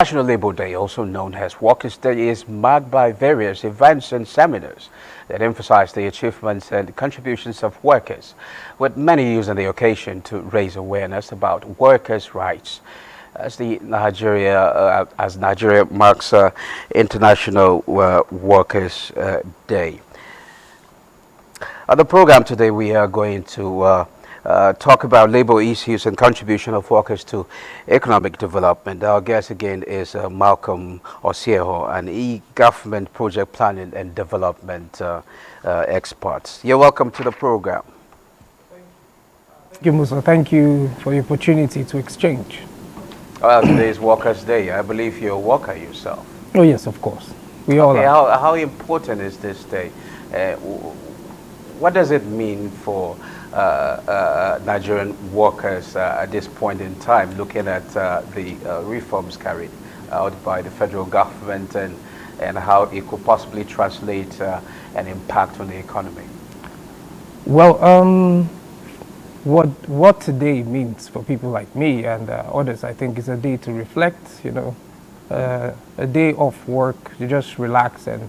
National Labour Day, also known as Workers' Day, is marked by various events and seminars that emphasize the achievements and contributions of workers, with many using the occasion to raise awareness about workers' rights. As Nigeria marks International Workers' Day. On the program today, we are going to talk about labor issues and contribution of workers to economic development. Our guest again is Malcolm Eseahon, an e-government project planning and development expert. You're welcome to the program. Thank you, Musa. Thank you for the opportunity to exchange. Well, today is Workers' Day. I believe you're a worker yourself. Oh, yes, of course. We all are. How important is this day? What does it mean for Nigerian workers at this point in time, looking at the reforms carried out by the federal government and how it could possibly translate an impact on the economy? Well, what today means for people like me and others, I think, is a day to reflect, a day off work, to just relax and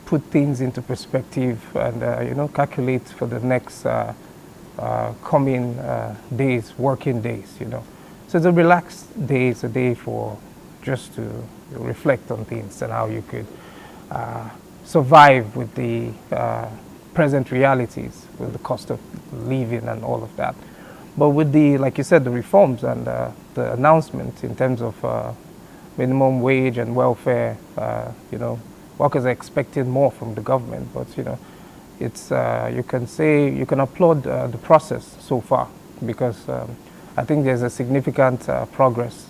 put things into perspective and, calculate for the next coming days, working days, So it's a relaxed day, it's a day for just to reflect on things and how you could survive with the present realities, with the cost of living and all of that. But with the, like you said, the reforms and the announcement in terms of minimum wage and welfare, workers are expecting more from the government, but it's you can applaud the process so far, because I think there's a significant progress,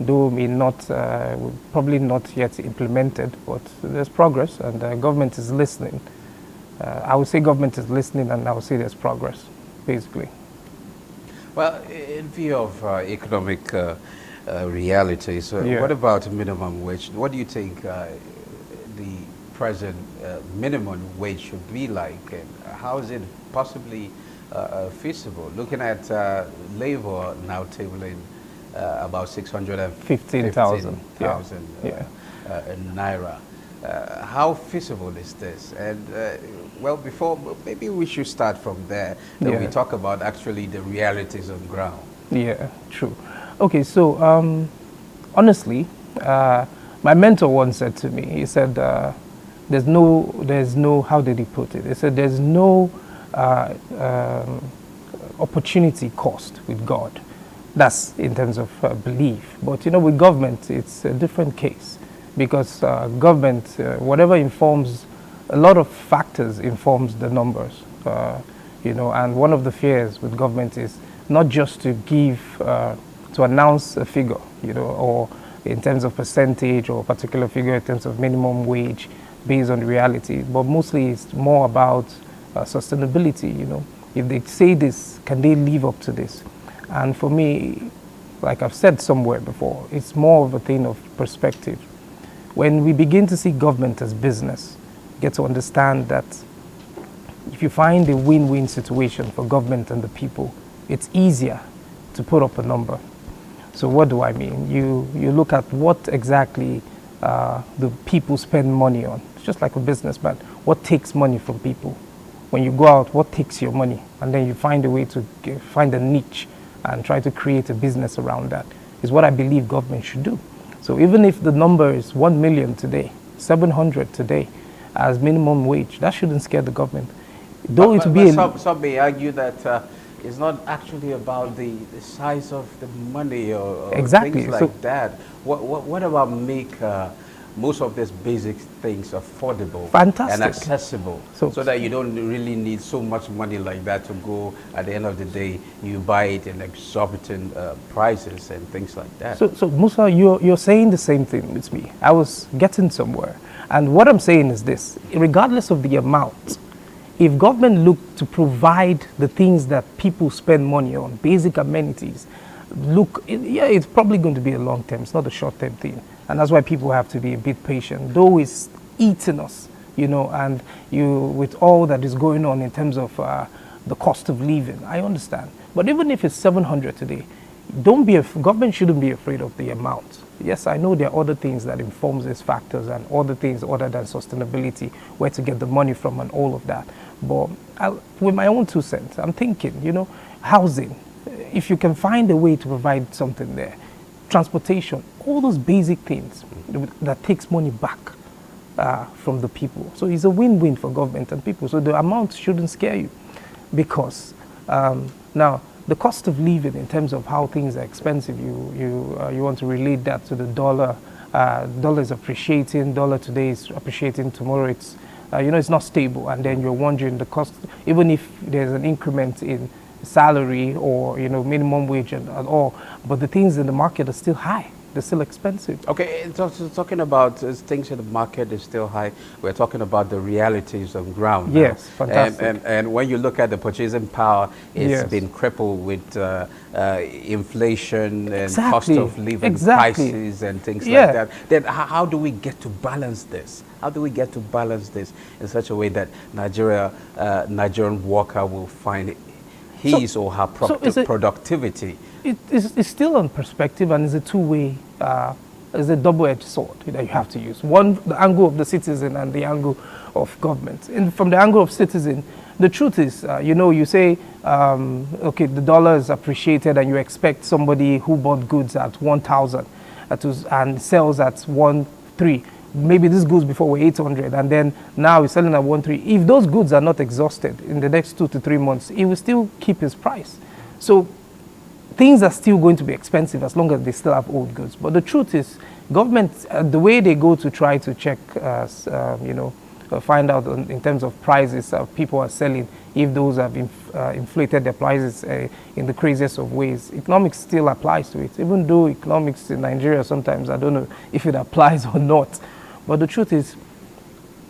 though probably not yet implemented, but there's progress, and the government is listening. I would say government is listening, and I would say there's progress, basically. Well, in view of economic realities, what about minimum wage? What do you think the present minimum wage should be like, and how is it possibly feasible? Looking at labor now tabling about 615,000 naira. How feasible is this? And maybe we should start from there. Then we talk about actually the realities on ground. Yeah, true. Okay, so honestly, my mentor once said to me, he said, there's no, how did he put it? He said, there's no opportunity cost with God. That's in terms of belief. But, with government, it's a different case, because government, whatever informs, a lot of factors informs the numbers, and one of the fears with government is not just to give, to announce a figure, or in terms of percentage or particular figure in terms of minimum wage based on reality, but mostly it's more about sustainability. If they say this, can they live up to this? And for me, like I've said somewhere before, it's more of a thing of perspective. When we begin to see government as business, get to understand that if you find a win-win situation for government and the people, it's easier to put up a number. So what do I mean? You look at what exactly the people spend money on. It's just like a businessman. What takes money from people? When you go out, what takes your money? And then you find a way to find a niche and try to create a business around that, is what I believe government should do. So even if the number is 1 million today, 700 today as minimum wage, that shouldn't scare the government. Though some may argue that it's not actually about the size of the money or exactly. Things like that. What about make most of these basic things affordable and accessible, so that you don't really need so much money like that to go, at the end of the day, you buy it in exorbitant prices and things like that. So Musa, you're saying the same thing with me. I was getting somewhere. And what I'm saying is this: regardless of the amount, if government look to provide the things that people spend money on, basic amenities, it's probably going to be a long term. It's not a short term thing. And that's why people have to be a bit patient. Though it's eating us, and with all that is going on in terms of the cost of living, I understand. But even if it's 700 today, government shouldn't be afraid of the amount. Yes, I know there are other things that informs these factors and other things other than sustainability, where to get the money from and all of that. But with my own 2 cents, I'm thinking, housing, if you can find a way to provide something there, transportation, all those basic things that takes money back from the people. So it's a win-win for government and people. So the amount shouldn't scare you, because now the cost of living in terms of how things are expensive, you want to relate that to the dollar. Dollar is appreciating. Dollar today is appreciating. Tomorrow it's it's not stable, and then you're wondering the cost. Even if there's an increment in salary or minimum wage and all, but the things in the market are still high. They're still expensive. Okay, talking about things in the market is still high. We're talking about the realities on ground. Yes, now. fantastic. And when you look at the purchasing power, it's Yes. been crippled with inflation and Exactly. cost of living Exactly. prices and things Yeah. like that. Then how do we get to balance this? How do we get to balance this in such a way that Nigerian worker will find his or her productivity? It's still on perspective, and it's a two-way, it's a double-edged sword that you have to use. One, the angle of the citizen, and the angle of government. And from the angle of citizen, the truth is, you say, okay, the dollar is appreciated, and you expect somebody who bought goods at 1,000 and sells at 1,300. Maybe this goods before were 800, and then now he's selling at 1,300. If those goods are not exhausted in the next 2 to 3 months, he will still keep his price. So things are still going to be expensive as long as they still have old goods. But the truth is, government, the way they go to try to check, find out in terms of prices people are selling, if those have inflated their prices in the craziest of ways, economics still applies to it. Even though economics in Nigeria sometimes, I don't know if it applies or not. But the truth is,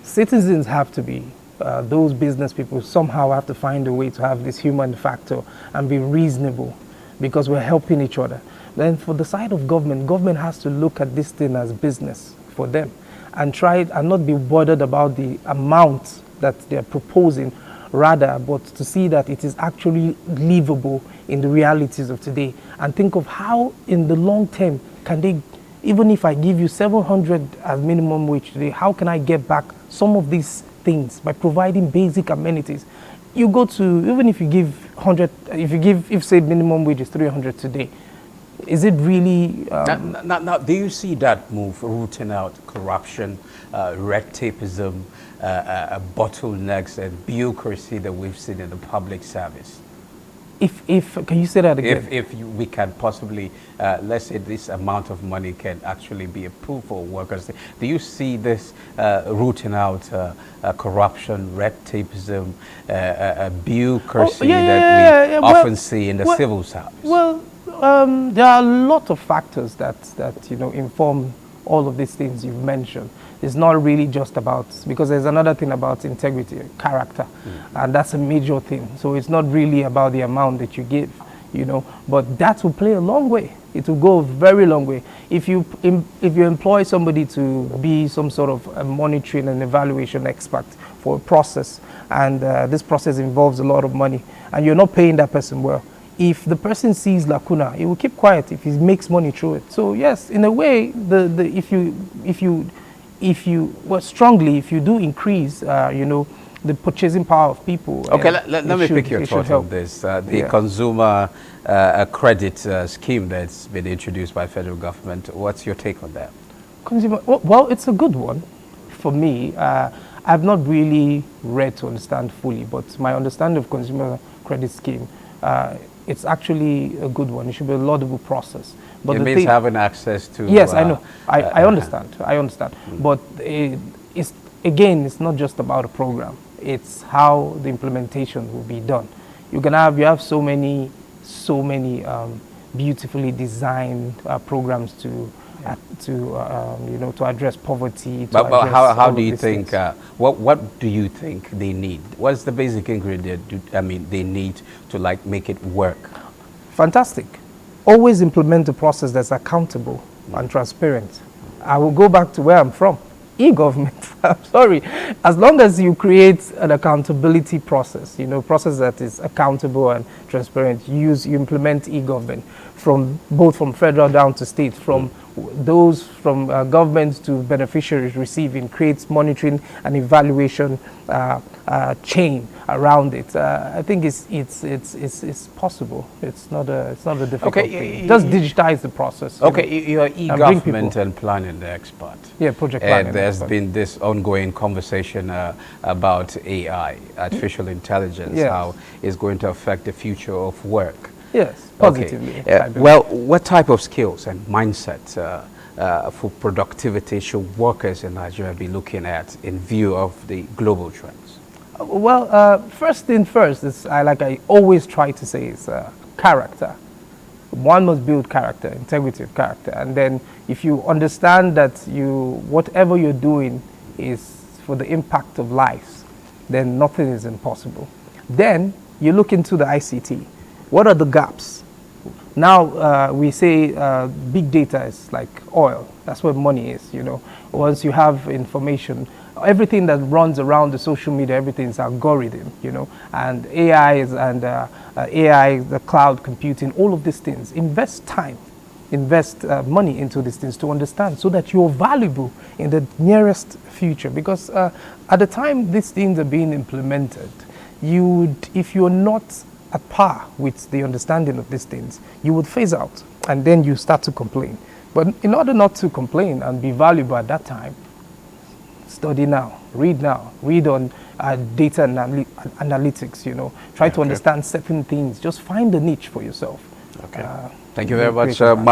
citizens have to be, those business people somehow have to find a way to have this human factor and be reasonable, because we're helping each other. Then for the side of government has to look at this thing as business for them and try it and not be bothered about the amount that they're proposing, rather, but to see that it is actually livable in the realities of today, and think of how in the long term can they, even if I give you 700 as minimum wage today, how can I get back some of these things by providing basic amenities? You go to, even if you give 100, if say minimum wage is 300 today, is it really? Now, do you see that move rooting out corruption, red tapeism, bottlenecks, and bureaucracy that we've seen in the public service? If can you say that again? We can possibly, let's say this amount of money can actually be approved for workers. Do you see this rooting out corruption, red tapeism, bureaucracy that we often see in the civil service? Well, there are a lot of factors that inform all of these things you've mentioned. It's not really just about, because there's another thing about integrity, character, and that's a major thing. So it's not really about the amount that you give, but that will play a long way. It will go a very long way. If you employ somebody to be some sort of a monitoring and evaluation expert for a process, and this process involves a lot of money, and you're not paying that person well, if the person sees lacuna, he will keep quiet if he makes money through it. So yes, in a way, if you do increase, the purchasing power of people. Okay, let me pick your thought on this. The consumer credit scheme that's been introduced by federal government. What's your take on that? Consumer, well, it's a good one for me. I've not really read to understand fully, but my understanding of consumer credit scheme, it's actually a good one. It should be a laudable process. But it means having access to. Yes, I know. I understand. I understand. But it's not just about a program. It's how the implementation will be done. You have so many beautifully designed programs to address poverty. But how do you think? What do you think they need? What's the basic ingredient? They need to make it work. Fantastic. Always implement a process that's accountable and transparent. I will go back to where I'm from. e-government. I'm sorry. As long as you create an accountability process, process that is accountable and transparent, you implement e-government from both from federal down to state, from those from governments to beneficiaries receiving, creates monitoring and evaluation chain around it. I think it's possible. It's not a difficult thing. Just digitize the process. Okay, you're e-government and planning the expert. Yeah, project planning. And there's been this ongoing conversation about AI, artificial intelligence, Yes. how it's going to affect the future of work. Yes, positively. Okay. Well, what type of skills and mindsets for productivity should workers in Nigeria be looking at in view of the global trends? Well, first thing first is, like I always try to say, is character. One must build character, integrity of character, and then if you understand that whatever you're doing is for the impact of lives, then nothing is impossible. Then you look into the ICT. What are the gaps? Now we say big data is like oil. That's where money is, Once you have information, everything that runs around the social media, everything is algorithm, and AI, the cloud computing, all of these things. Invest time, invest money into these things to understand so that you're valuable in the nearest future. Because at the time these things are being implemented, if you're not at par with the understanding of these things, you would phase out and then you start to complain. But in order not to complain and be valuable at that time, study now, read on data analytics, try to understand certain things, just find a niche for yourself. Okay. Thank you very much, Malcolm.